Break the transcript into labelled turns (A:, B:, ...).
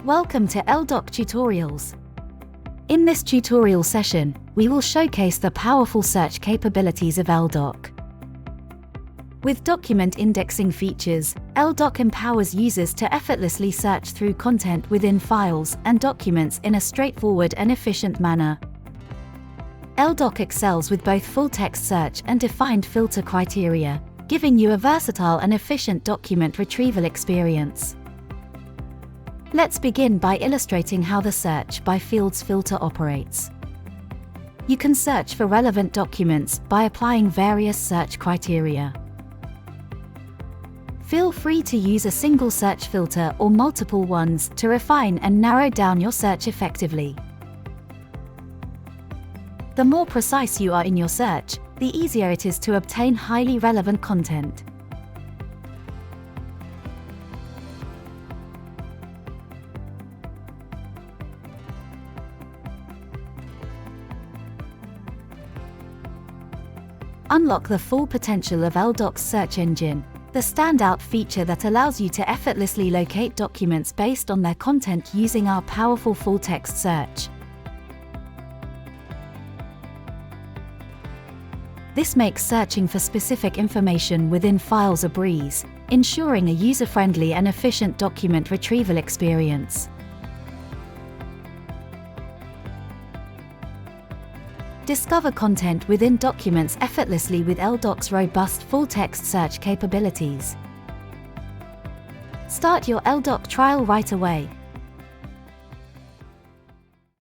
A: Welcome to elDoc Tutorials. In this tutorial session, we will showcase the powerful search capabilities of elDoc. With document indexing features, elDoc empowers users to effortlessly search through content within files and documents in a straightforward and efficient manner. elDoc excels with both full-text search and defined filter criteria, giving you a versatile and efficient document retrieval experience. Let's begin by illustrating how the search by fields filter operates. You can search for relevant documents by applying various search criteria. Feel free to use a single search filter or multiple ones to refine and narrow down your search effectively. The more precise you are in your search, the easier it is to obtain highly relevant content. Unlock the full potential of elDoc's search engine, the standout feature that allows you to effortlessly locate documents based on their content using our powerful full-text search. This makes searching for specific information within files a breeze, ensuring a user-friendly and efficient document retrieval experience. Discover content within documents effortlessly with elDoc's robust full-text search capabilities. Start your elDoc trial right away.